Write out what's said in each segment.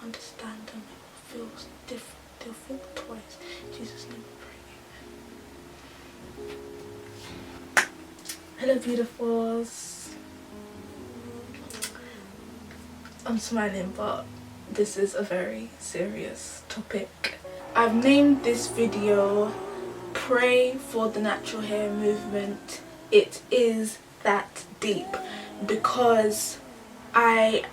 understand them, it will feel different. They'll think twice. In Jesus' name we pray. Hello beautifuls. I'm smiling, but this is a very serious topic. I've named this video Pray for the Natural Hair Movement. It is that deep because I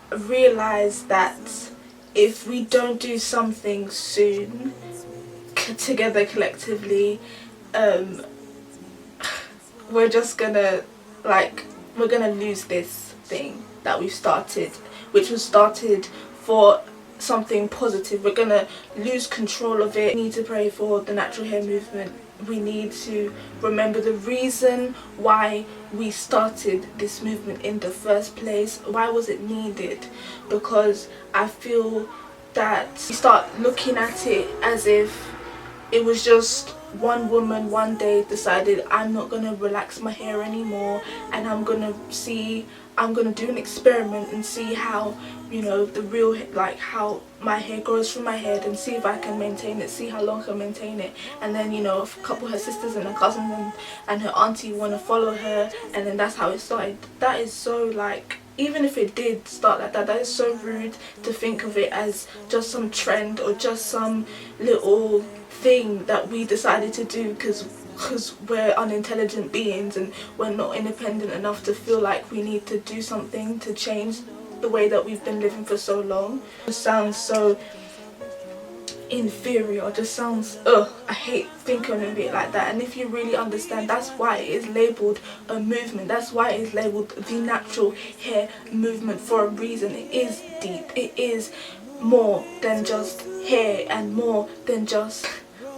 realized that if we don't do something soon together collectively, we're just gonna we're gonna lose this thing that we've started, which was started for something positive. We're gonna lose control of it. We need to pray for the natural hair movement. We need to remember the reason why we started this movement in the first place. Why was it needed? Because I feel that we start looking at it as if it was just one woman one day decided, I'm not gonna relax my hair anymore, and I'm gonna do an experiment and see how, you know, the real, how my hair grows from my head, and see if I can maintain it, see how long I can maintain it. And then, you know, a couple of her sisters and her cousins and her auntie want to follow her, and then that's how it started. That is so, even if it did start like that, that is so rude to think of it as just some trend or just some little thing that we decided to do because we're unintelligent beings and we're not independent enough to feel like we need to do something to change the way that we've been living for so long. It sounds so inferior, just sounds, I hate thinking of it like that. And if you really understand, that's why it is labelled a movement. That's why it is labelled the natural hair movement for a reason. It is deep. It is more than just hair and more than just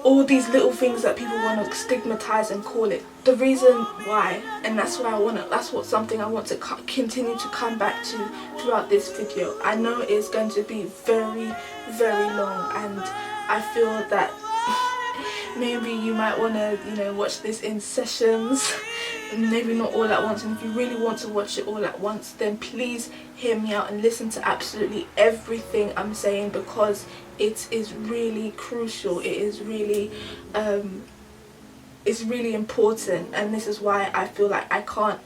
all these little things that people want to stigmatize and call it. The reason why, and that's why something I want to continue to come back to throughout this video. I know it's going to be very, very long, and I feel that maybe you might want to, you know, watch this in sessions, maybe not all at once. And if you really want to watch it all at once, then please hear me out and listen to absolutely everything I'm saying, because it is really crucial. It is really it's really important, and this is why I feel like I can't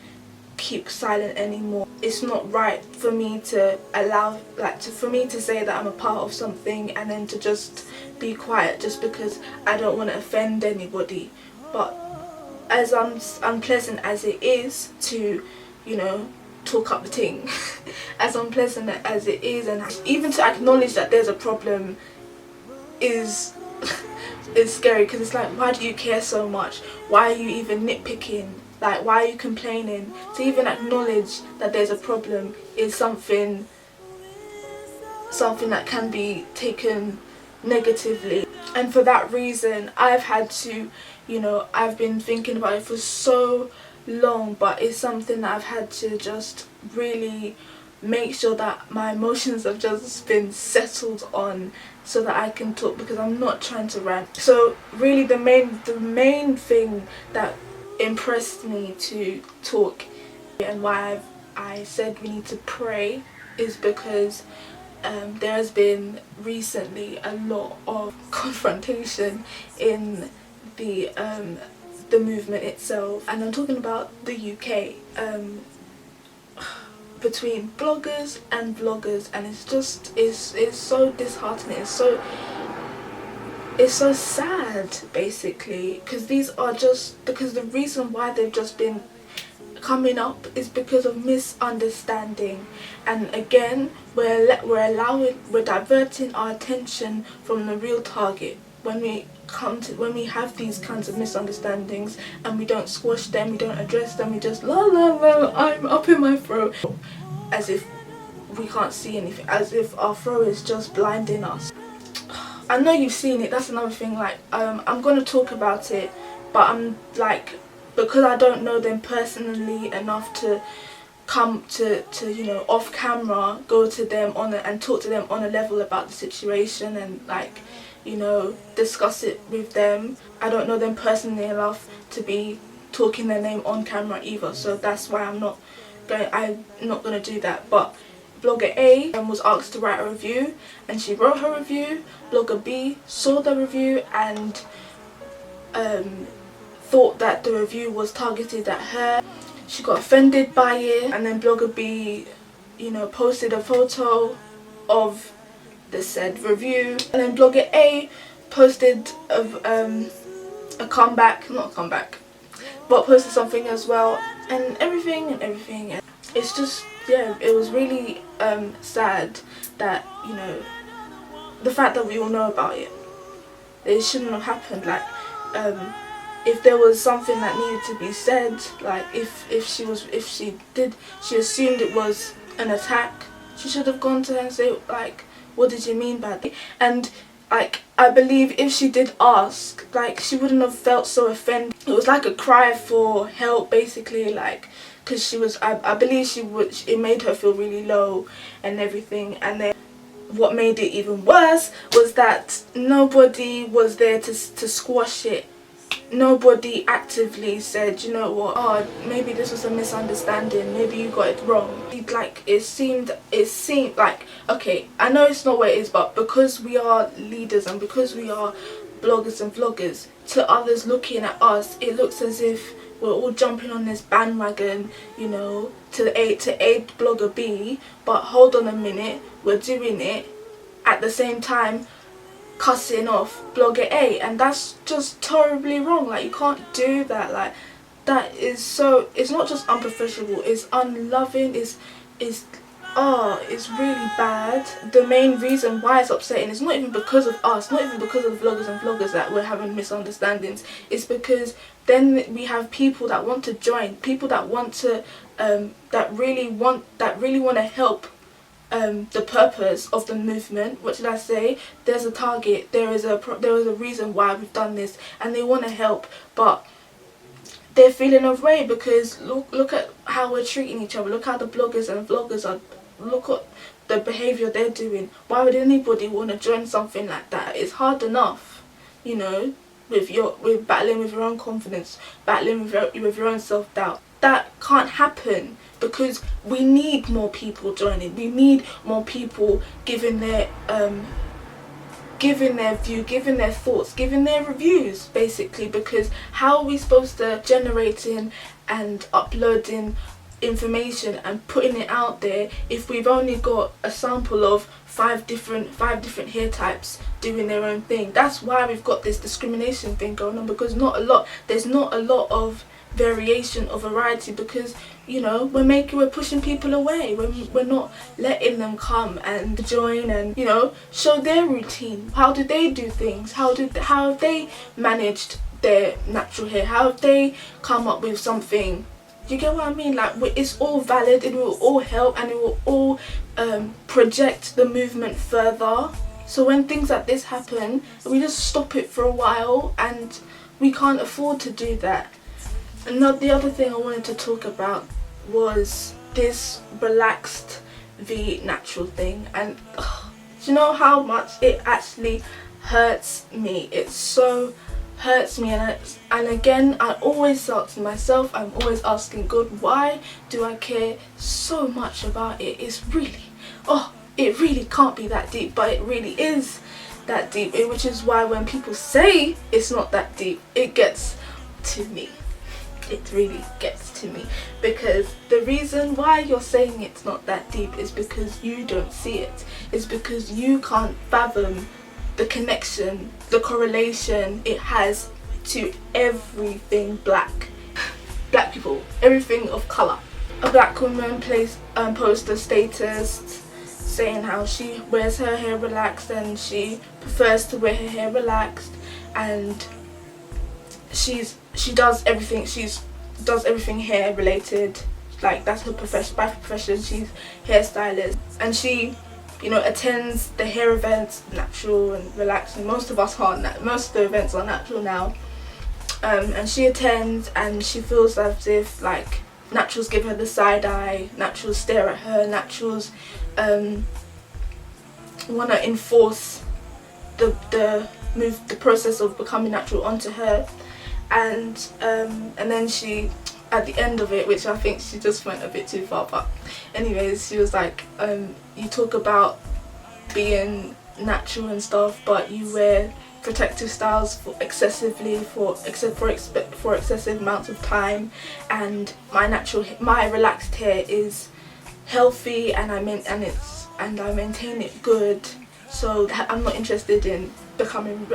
keep silent anymore. It's not right for me to allow, for me to say that I'm a part of something and then to just be quiet just because I don't want to offend anybody. But as unpleasant as it is to, you know, talk up the thing, as unpleasant as it is, and even to acknowledge that there's a problem is scary, because it's like, why do you care so much? Why are you even nitpicking? Like, why are you complaining? To even acknowledge that there's a problem is something that can be taken negatively. And for that reason, I've had to, you know, I've been thinking about it for so long, but it's something that I've had to just really make sure that my emotions have just been settled on, so that I can talk, because I'm not trying to rant. So really the main thing that impressed me to talk, and why I said we need to pray, is because there has been recently a lot of confrontation in the movement itself, and I'm talking about the UK, between bloggers and vloggers, and it's so disheartening. It's so sad, basically, because the reason why they've just been coming up is because of misunderstanding. And again, we're diverting our attention from the real target when we have these kinds of misunderstandings, and we don't squash them, we don't address them, we just la la la, I'm up in my throat, as if we can't see anything, as if our throat is just blinding us. I know you've seen it, that's another thing. I'm gonna talk about it, but I'm because I don't know them personally enough to come to you know, off camera, go to them and talk to them on a level about the situation, and you know, discuss it with them. I don't know them personally enough to be talking their name on camera either, so that's why I'm not gonna do that. But Blogger A was asked to write a review, and she wrote her review. Blogger B saw the review and thought that the review was targeted at her. She got offended by it, and then Blogger B, you know, posted a photo of the said review, and then Blogger A posted a comeback, not a comeback, but posted something as well, and everything. And it's just, yeah, it was really sad that, you know, the fact that we all know about it. It shouldn't have happened. Like, if there was something that needed to be said, like if she assumed it was an attack, she should have gone to her and say, like, what did you mean by that? And like, I believe if she did ask, like, she wouldn't have felt so offended. It was like a cry for help, basically, like, because she was, I believe it made her feel really low and everything. And then what made it even worse was that nobody was there to squash it. Nobody actively said, you know what, oh, maybe this was a misunderstanding, maybe you got it wrong. Like, it seemed like, okay, I know it's not what it is, but because we are leaders and because we are bloggers and vloggers, to others looking at us, it looks as if we're all jumping on this bandwagon, you know, to aid Blogger B. But hold on a minute, we're doing it at the same time cussing off Blogger A, and that's just terribly wrong. Like, you can't do that. Like, that is so, it's not just unprofessional, it's unloving, it's really bad. The main reason why it's upsetting is not even because of us, not even because of vloggers and vloggers that we're having misunderstandings. It's because then we have people that want to join, people that want to that really want to help the purpose of the movement. What should I say? There's a target, there is a reason why we've done this, and they want to help, but they're feeling away because look at how we're treating each other. Look how the bloggers and vloggers are. Look at the behaviour they're doing. Why would anybody want to join something like that? It's hard enough, you know, with battling with your own confidence, battling with your own self-doubt. That can't happen because we need more people joining. We need more people giving their view, giving their thoughts, giving their reviews, basically, because how are we supposed to generating and uploading information and putting it out there if we've only got a sample of five different hair types doing their own thing? That's why we've got this discrimination thing going on, because there's not a lot of variation or variety, because, you know, we're pushing people away. We're not letting them come and join and, you know, show their routine. How do they do things? How have they managed their natural hair? How have they come up with something? Do you get what I mean? Like, it's all valid, it will all help, and it will all project the movement further. So when things like this happen, we just stop it for a while, and we can't afford to do that. And the other thing I wanted to talk about was this relaxed v natural thing, and do you know how much it actually hurts me? It so hurts me, and again, I always ask myself, I'm always asking God, why do I care so much about it? It's really, it really can't be that deep, but it really is that deep, which is why when people say it's not that deep, it gets to me. It really gets to me, because the reason why you're saying it's not that deep is because you don't see it. It's because you can't fathom the connection, the correlation it has to everything black people, everything of colour. A black woman posts a status saying how she wears her hair relaxed and she prefers to wear her hair relaxed, and she does everything hair related. Like, that's her profession. By profession, she's hairstylist, and she, you know, attends the hair events, natural and relaxed. And most of the events are natural now. And she attends, and she feels as if, like, naturals give her the side eye, naturals stare at her, naturals want to enforce the process of becoming natural onto her. And then she at the end of it, which I think she just went a bit too far, but anyways, she was like, you talk about being natural and stuff, but you wear protective styles for excessive amounts of time, and my relaxed hair is healthy, and I maintain it good, so I'm not interested in becoming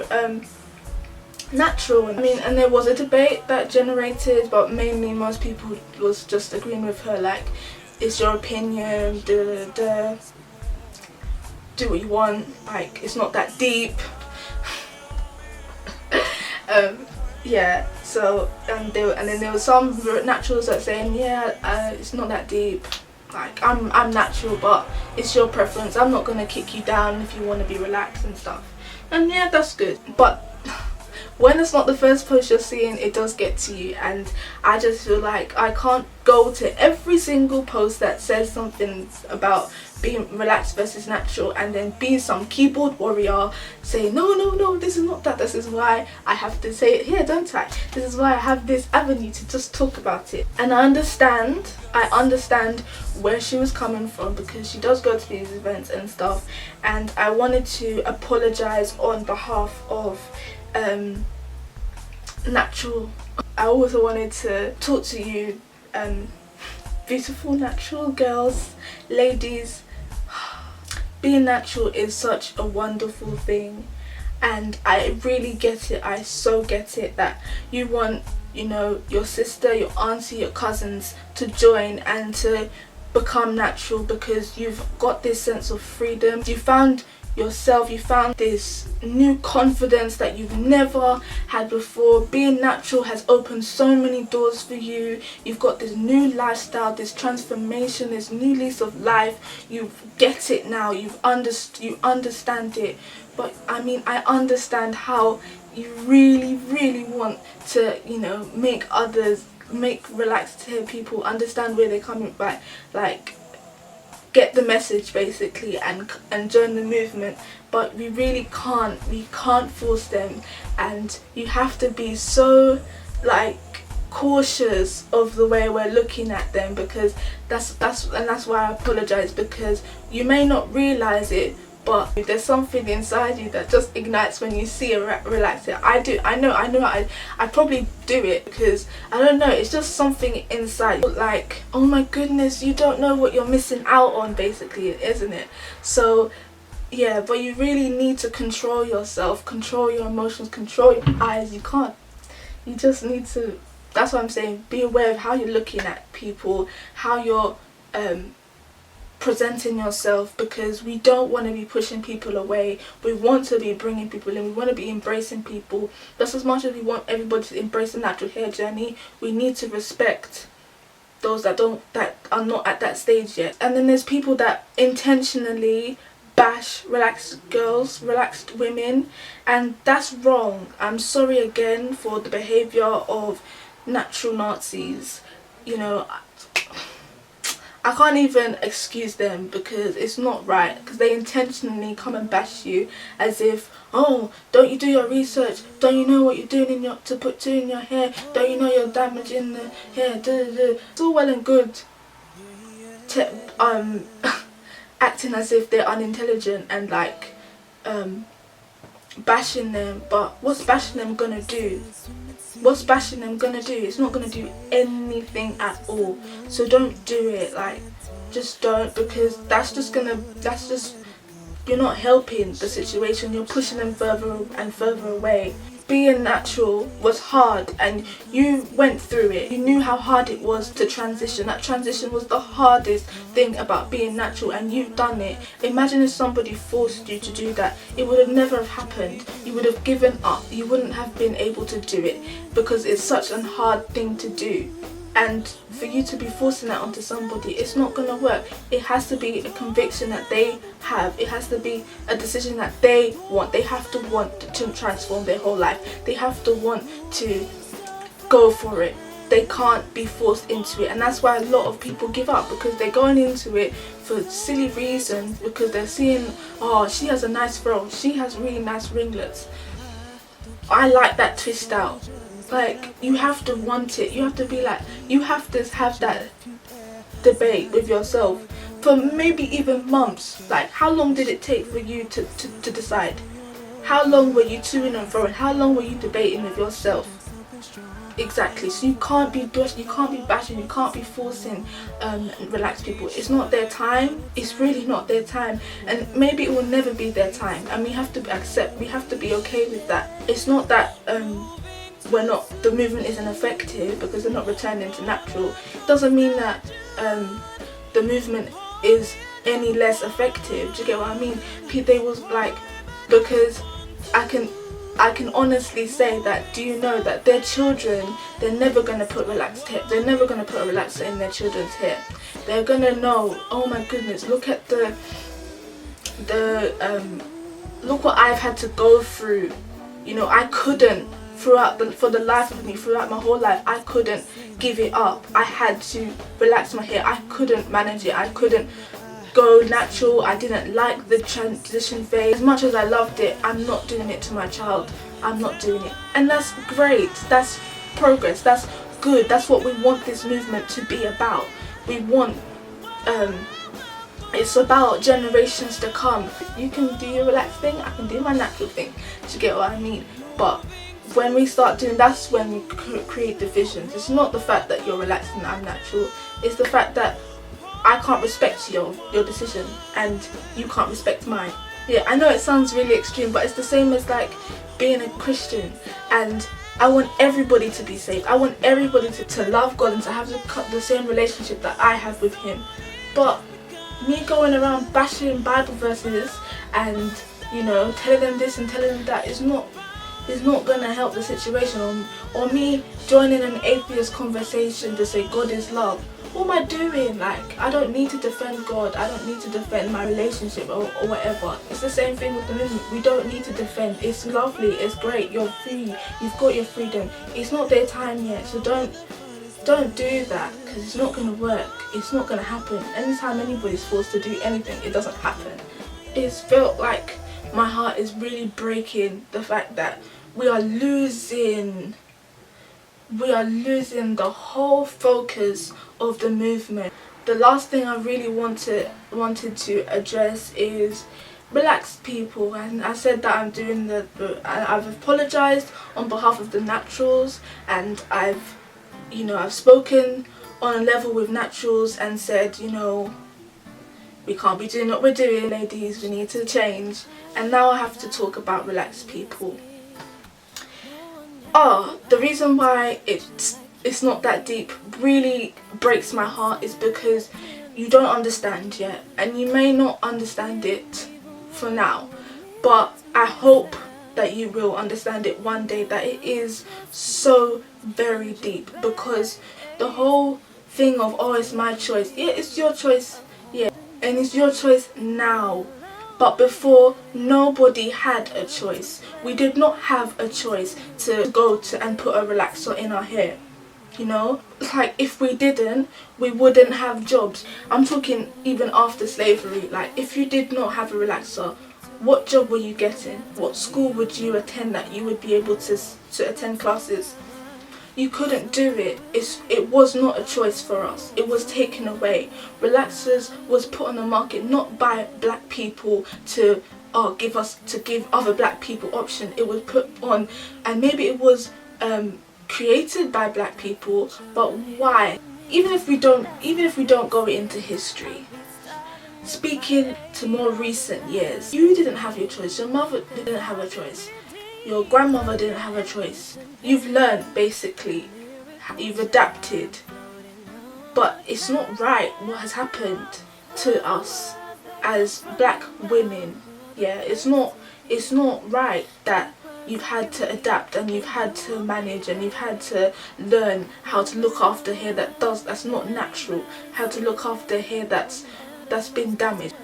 natural. And there was a debate that generated, but mainly most people was just agreeing with her, like, it's your opinion, do what you want, like, it's not that deep. Yeah, so and then there was some naturals that saying, yeah, it's not that deep, like, I'm natural, but it's your preference, I'm not gonna kick you down if you want to be relaxed and stuff. And yeah, that's good, but when it's not the first post you're seeing, it does get to you, and I just feel like I can't go to every single post that says something about being relaxed versus natural and then be some keyboard warrior saying, no, this is not that, this is why I have to say it here, don't I? This is why I have this avenue to just talk about it. And I understand where she was coming from, because she does go to these events and stuff, and I wanted to apologize on behalf of natural. I also wanted to talk to you, beautiful natural girls, ladies. Being natural is such a wonderful thing, and I really get it. I so get it that you want, you know, your sister, your auntie, your cousins to join and to become natural, because you've got this sense of freedom. You found yourself, you found this new confidence that you've never had before. Being natural has opened so many doors for you. You've got this new lifestyle, this transformation, this new lease of life. You get it now, you understand it. But I mean, I understand how you really want to, you know, make relaxed hair people understand where they're coming by, like, get the message basically, and join the movement. But we really can't force them, and you have to be so, like, cautious of the way we're looking at them, because that's why I apologize, because you may not realize it, but there's something inside you that just ignites when you see a relaxed hair. I probably do it, because I don't know, it's just something inside, like, oh my goodness, you don't know what you're missing out on, basically, isn't it? So yeah, but you really need to control yourself, control your emotions, control your eyes. You just need to, that's what I'm saying, be aware of how you're looking at people, how you're presenting yourself, because we don't want to be pushing people away. We want to be bringing people in. We want to be embracing people. Just as much as we want everybody to embrace the natural hair journey, we need to respect those that are not at that stage yet. And then there's people that intentionally bash relaxed girls, relaxed women, and that's wrong. I'm sorry again for the behavior of natural Nazis. You know, I can't even excuse them, because it's not right, because they intentionally come and bash you as if, oh, don't you do your research, don't you know what you're doing to put in your hair, don't you know you're damaging the hair, It's all well and good acting as if they're unintelligent and, like, bashing them, but what's bashing them gonna do? What's bashing them gonna do? It's not gonna do anything at all. So don't do it. Like, just don't, because you're not helping the situation. You're pushing them further and further away. Being natural was hard, and you went through it. You knew how hard it was to transition. That transition was the hardest thing about being natural, and you've done it. Imagine if somebody forced you to do that. It would have never have happened. You would have given up. You wouldn't have been able to do it, because it's such a hard thing to do. And for you to be forcing that onto somebody, it's not going to work. It has to be a conviction that they have. It has to be a decision that they want. They have to want to transform their whole life. They have to want to go for it. They can't be forced into it. And that's why a lot of people give up, because they're going into it for silly reasons, because they're seeing, oh, she has a nice fro, she has really nice ringlets. I like that twist out. Like, you have to want it. You have to be like, you have to have that debate with yourself for maybe even months. Like, how long did it take for you to decide? How long were you to and fro? How long were you debating with yourself? Exactly. So you can't be bashing, you can't be forcing relaxed people. It's not their time. It's really not their time, and maybe it will never be their time, and we have to accept, we have to be okay with that. It's not that the movement isn't effective because they're not returning to natural. It doesn't mean that the movement is any less effective. Do you get what I mean? They was like, because I can honestly say that, do you know that their children, they're never going to put relaxed hair, they're never going to put a relaxer in their children's hair. They're going to know, oh my goodness, look at look what I've had to go through. You know, I couldn't, for the life of me, throughout my whole life, I couldn't give it up. I had to relax my hair. I couldn't manage it. I couldn't go natural. I didn't like the transition phase. As much as I loved it, I'm not doing it to my child. I'm not doing it. And that's great. That's progress. That's good. That's what we want this movement to be about. We want, it's about generations to come. You can do your relaxed thing, I can do my natural thing. Do you get what I mean? But when we start doing, that's when we create divisions. It's not the fact that you're relaxed and I'm natural. It's the fact that I can't respect your decision and you can't respect mine. Yeah, I know it sounds really extreme, but it's the same as like being a Christian, and I want everybody to be saved. I want everybody to love God and to have the same relationship that I have with Him. But me going around bashing Bible verses and, you know, telling them this and telling them that is not going to help the situation. Or me joining an atheist conversation to say God is love. What am I doing? Like, I don't need to defend God. I don't need to defend my relationship or whatever. It's the same thing with the movement. We don't need to defend. It's lovely. It's great. You're free. You've got your freedom. It's not their time yet. So don't do that, because it's not going to work. It's not going to happen. Anytime anybody's forced to do anything, it doesn't happen. It's felt like my heart is really breaking, the fact that we are losing the whole focus of the movement. The last thing I really wanted to address is relaxed people, and I said that I'm doing I've apologized on behalf of the naturals, and I've spoken on a level with naturals and said, you know, we can't be doing what we're doing, ladies, we need to change. And now I have to talk about relaxed people. The reason why it's not that deep really breaks my heart is because you don't understand yet, and you may not understand it for now, but I hope that you will understand it one day, that it is so very deep. Because the whole thing of, oh, it's my choice, yeah, it's your choice, yeah, and it's your choice now. But before, nobody had a choice. We did not have a choice to go to and put a relaxer in our hair. You know, like, if we didn't, we wouldn't have jobs. I'm talking even after slavery. Like, if you did not have a relaxer, what job were you getting? What school would you attend that you would be able to attend classes? You couldn't do it. It was not a choice for us. It was taken away. Relaxers was put on the market not by black people to give other black people option. It was put on, and maybe it was created by black people, but why? Even if we don't go into history, speaking to more recent years, you didn't have your choice. Your mother didn't have a choice. Your grandmother didn't have a choice. You've learned, basically. You've adapted. But it's not right what has happened to us as black women. Yeah, it's not right that you've had to adapt and you've had to manage and you've had to learn how to look after hair that's not natural, how to look after hair that's been damaged.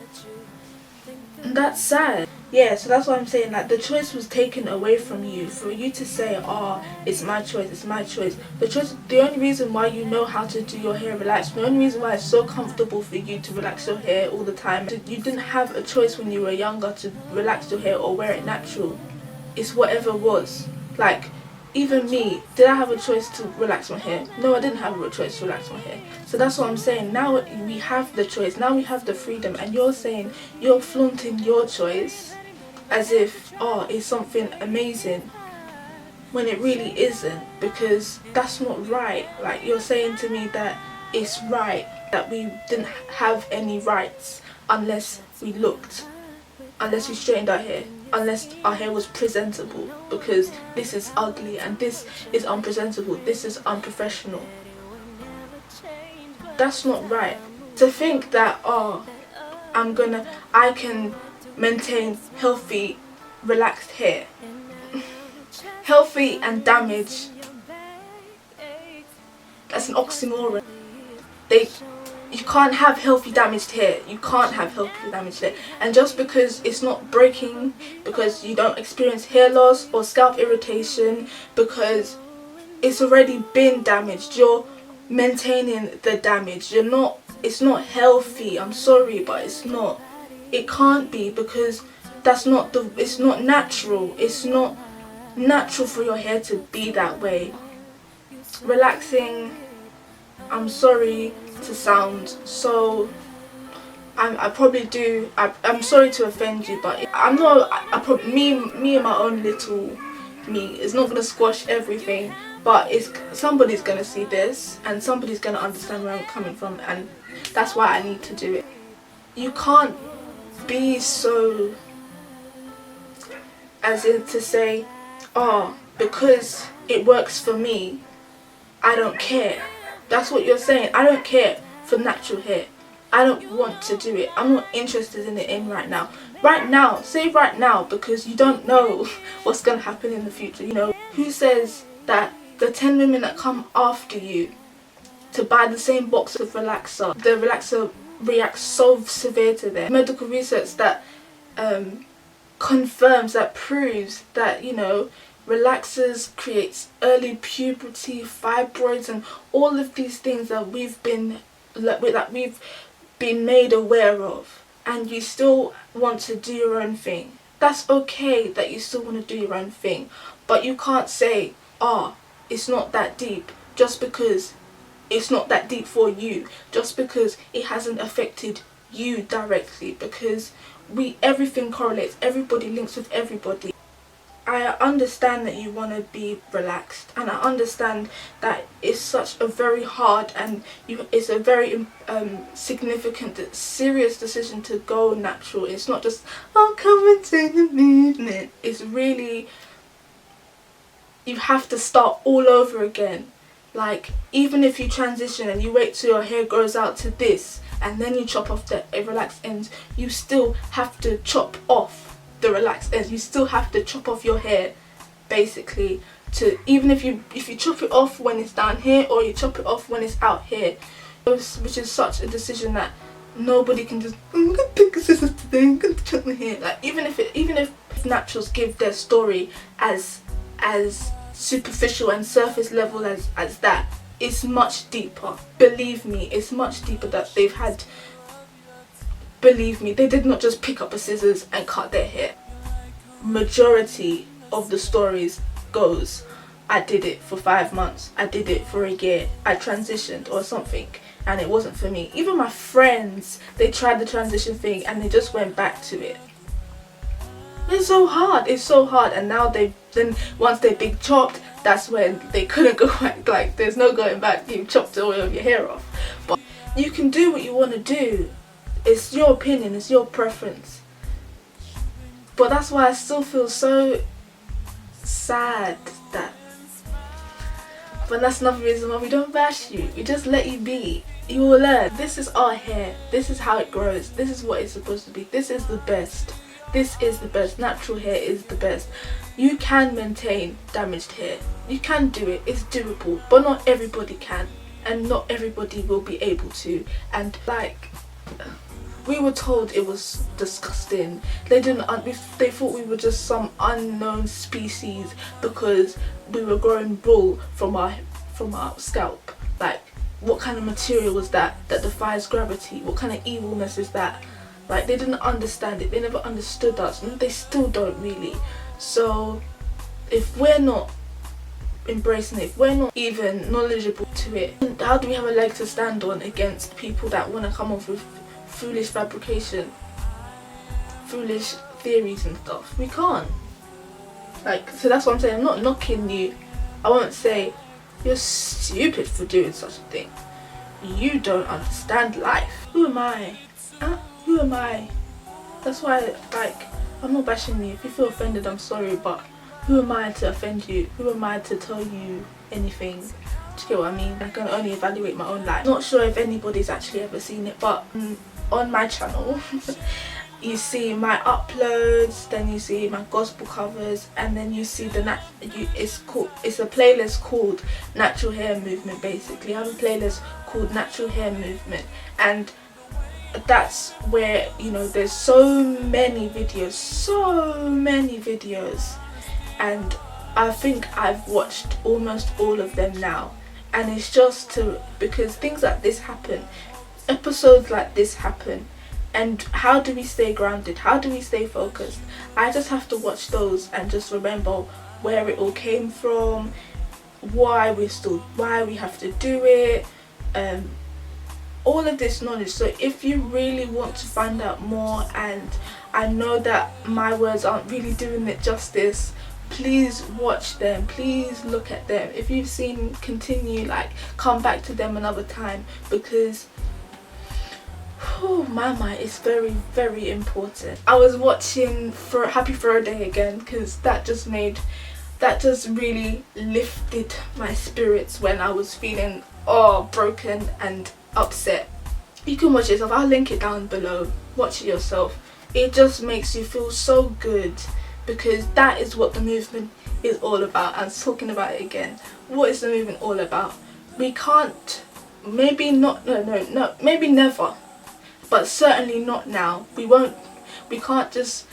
And that's sad. Yeah, so that's what I'm saying, like, the choice was taken away from you, for you to say, oh, it's my choice, it's my choice. The only reason why you know how to do your hair relaxed, the only reason why it's so comfortable for you to relax your hair all the time, you didn't have a choice when you were younger to relax your hair or wear it natural. It's whatever was. Like, even me, did I have a choice to relax my hair? No, I didn't have a choice to relax my hair. So that's what I'm saying. Now we have the choice, now we have the freedom, and you're saying, you're flaunting your choice as if, oh, it's something amazing, when it really isn't, because that's not right. Like, you're saying to me that it's right that we didn't have any rights unless we looked, unless we straightened our hair, unless our hair was presentable, because this is ugly and this is unpresentable, this is unprofessional. That's not right. To think that, oh, I can maintain healthy, relaxed hair. Healthy and damaged, that's an oxymoron. You can't have healthy damaged hair. You can't have healthy damaged hair. And just because it's not breaking, because you don't experience hair loss or scalp irritation, because it's already been damaged, you're maintaining the damage. It's not healthy. I'm sorry, but it's not. It can't be, because it's not natural. It's not natural for your hair to be that way. Relaxing, I'm sorry to sound so, I probably do, I'm sorry to offend you, but I'm not, me and my own little me is not going to squash everything, but somebody's going to see this and somebody's going to understand where I'm coming from, and that's why I need to do it. You can't be so, as in to say, oh, because it works for me, I don't care. That's what you're saying. I don't care for natural hair. I don't want to do it. I'm not interested in it right now. Right now, say right now, because you don't know what's going to happen in the future. You know, who says that the 10 women that come after you to buy the same box of relaxer, the relaxer reacts so severe to them? Medical research that confirms, that proves that, you know, relaxers creates early puberty, fibroids, and all of these things that we've been made aware of, and you still want to do your own thing. That's okay that you still want to do your own thing, but you can't say, oh, it's not that deep, just because it's not that deep for you, just because it hasn't affected you directly, because everything correlates, everybody links with everybody. I understand that you want to be relaxed, and I understand that it's such a very hard and it's a very significant, serious decision to go natural. It's not just, oh, come and take the movement. It's really, you have to start all over again. Like, even if you transition and you wait till your hair grows out to this and then you chop off the relaxed ends, you still have to chop off the relaxed ends. You still have to chop off your hair, basically, to even if you chop it off when it's down here or you chop it off when it's out here, which is such a decision that nobody can just, I'm gonna pick a scissors today, I'm gonna chop my hair. Like, even if naturals give their story as superficial and surface level as that, it's much deeper. Believe me, it's much deeper that they've had. Believe me, they did not just pick up a scissors and cut their hair. Majority of the stories goes, I did it for 5 months, I did it for a year, I transitioned or something, and it wasn't for me. Even my friends, they tried the transition thing and they just went back to it. It's so hard, and now once they big chopped, that's when they couldn't go back. Like, there's no going back, you've chopped all of your hair off. But you can do what you want to do. It's your opinion, it's your preference. But that's why I still feel so sad that, but that's another reason why we don't bash you. We just let you be. You will learn. This is our hair. This is how it grows. This is what it's supposed to be. This is the best. This is the best. Natural hair is the best. You can maintain damaged hair. You can do it. It's doable. But not everybody can. And not everybody will be able to. And like, we were told it was disgusting. They thought we were just some unknown species because we were growing wool from our scalp. Like, what kind of material was that defies gravity? What kind of evilness is that? Like, they didn't understand it. They never understood us, and they still don't really. So if we're not embracing it, if we're not even knowledgeable to it, how do we have a leg to stand on against people that want to come up with foolish fabrication, foolish theories and stuff? We can't. Like, so that's what I'm saying. I'm not knocking you. I won't say you're stupid for doing such a thing. You don't understand life. Who am I? Who am I? That's why, like, I'm not bashing you. If you feel offended, I'm sorry, but who am I to offend you? Who am I to tell you anything? Do you get what I mean? I can only evaluate my own life. Not sure if anybody's actually ever seen it, but on my channel you see my uploads, then you see my gospel covers, and then you see it's a playlist called Natural Hair Movement. Basically, I have a playlist called Natural Hair Movement, and that's where, you know, there's so many videos, and I think I've watched almost all of them now. And it's just because things like this happen, episodes like this happen, and how do we stay grounded? How do we stay focused? I just have to watch those and just remember where it all came from, why we have to do it, all of this knowledge. So if you really want to find out more, and I know that my words aren't really doing it justice, please watch them, please look at them. If you've seen, continue, like, come back to them another time, because my it's very, very important. I was watching Happy Froday again, because that just really lifted my spirits when I was feeling broken and upset. You can watch it yourself, I'll link it down below. Watch it yourself. It just makes you feel so good, because that is what the movement is all about. I'm talking about it again. What is the movement all about? We can't, maybe not, no, maybe never, but certainly not now. We can't just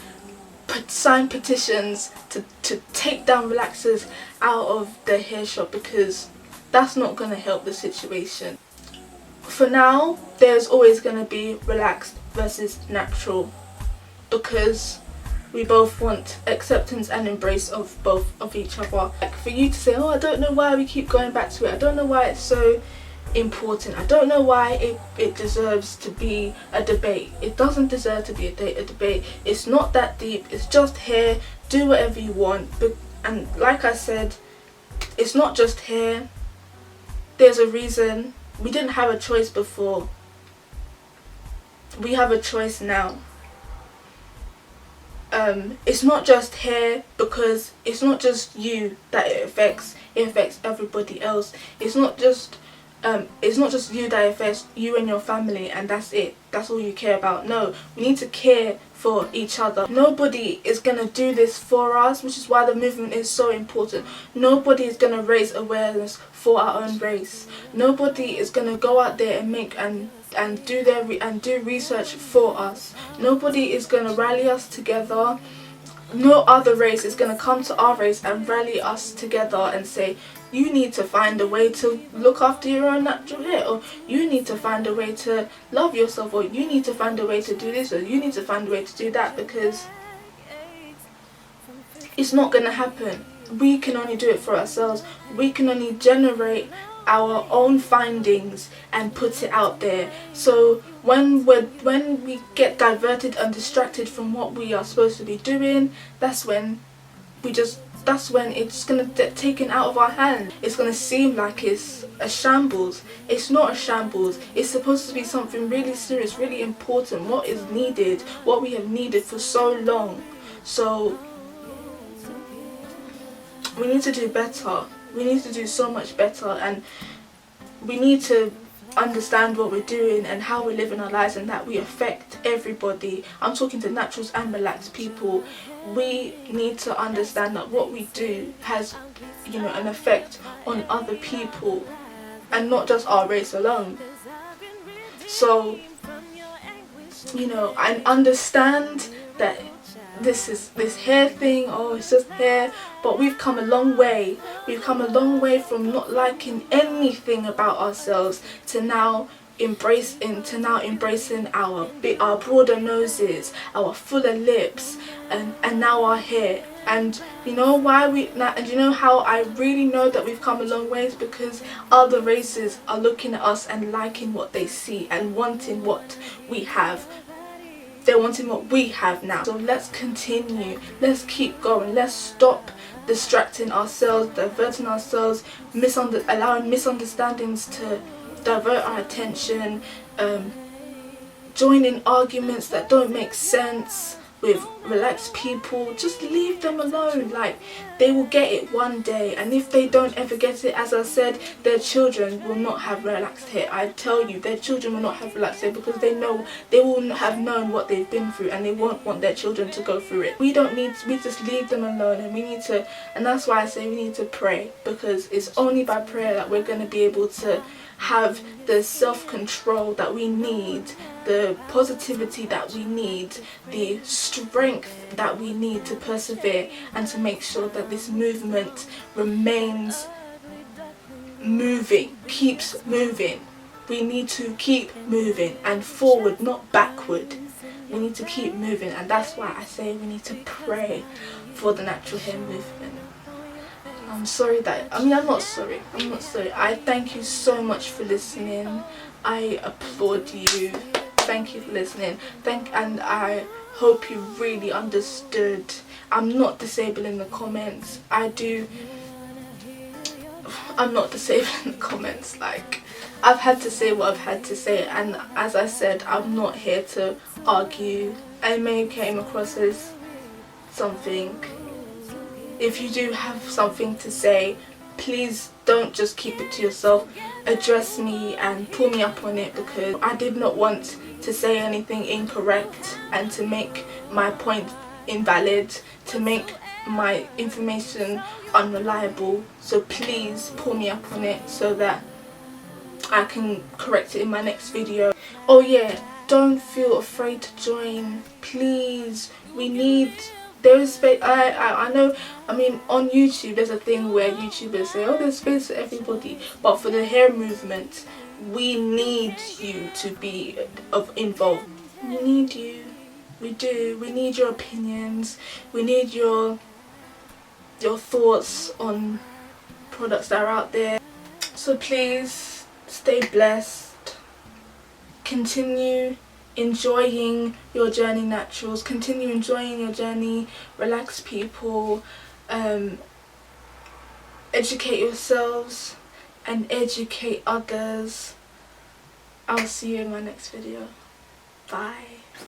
sign petitions to take down relaxers out of the hair shop, because that's not going to help the situation. For now, there's always going to be relaxed versus natural, because we both want acceptance and embrace of both of each other. Like, for you to say, I don't know why we keep going back to it, I don't know why it's so important, I don't know why it deserves to be a debate. It doesn't deserve to be a debate. It's not that deep. It's just hair. Do whatever you want. And like I said, it's not just hair. There's a reason. We didn't have a choice before. We have a choice now. It's not just hair, because it's not just you that it affects everybody else. It's not just you that affects you and your family, and that's it, that's all you care about. No, we need to care for each other. Nobody is gonna do this for us, which is why the movement is so important. Nobody is gonna raise awareness for our own race. Nobody is gonna go out there and make and do research for us. Nobody is gonna rally us together. No other race is gonna come to our race and rally us together and say, you need to find a way to look after your own natural hair, or you need to find a way to love yourself, or you need to find a way to do this, or you need to find a way to do that, because it's not gonna happen. We can only do it for ourselves. We can only generate our own findings and put it out there. So when we get diverted and distracted from what we are supposed to be doing, that's when it's gonna get taken out of our hand. It's gonna seem like it's a shambles. It's not a shambles. It's supposed to be something really serious, really important, what is needed, what we have needed for so long. So we need to do better. We need to do so much better, and we need to understand what we're doing and how we're living our lives, and that we affect everybody. I'm talking to naturals and relaxed people. We need to understand that what we do has, you know, an effect on other people, and not just our race alone. So, you know, I understand that this hair thing, it's just hair, but we've come a long way. We've come a long way from not liking anything about ourselves to now to now embracing our broader noses, our fuller lips, and now our hair. And you know why and you know how I really know that we've come a long ways? Because other races are looking at us and liking what they see and wanting what we have. They're wanting what we have now. So let's continue, let's keep going, let's stop distracting ourselves, diverting ourselves, allowing misunderstandings to divert our attention, joining arguments that don't make sense with relaxed people. Just leave them alone. Like, they will get it one day, and if they don't ever get it, as I said, their children will not have relaxed hair. I tell you, their children will not have relaxed hair, because they will have known what they've been through, and they won't want their children to go through it. We just leave them alone, and that's why I say we need to pray, because it's only by prayer that we're going to be able to have the self-control that we need, the positivity that we need, the strength that we need to persevere and to make sure that this movement remains moving, keeps moving. We need to keep moving and forward, not backward. We need to keep moving, and that's why I say we need to pray for the natural hair movement. I'm not sorry. I thank you so much for listening. I applaud you. Thank you for listening. And I hope you really understood. I'm not disabling the comments. I'm not disabling the comments. Like, I've had to say what I've had to say, and as I said, I'm not here to argue. I may came across as something. If you do have something to say, please don't just keep it to yourself. Address me and pull me up on it, because I did not want to say anything incorrect and to make my point invalid, to make my information unreliable. So please pull me up on it so that I can correct it in my next video. Oh yeah, don't feel afraid to join. Please, there is space. I know, I mean, on YouTube there's a thing where YouTubers say, oh, there's space for everybody, but for the hair movement, we need you to be involved. We need you. We do. We need your opinions. We need your thoughts on products that are out there. So please stay blessed. Continue enjoying your journey, naturals. Continue enjoying your journey. Relax, people. Educate yourselves and educate others. I'll see you in my next video. Bye.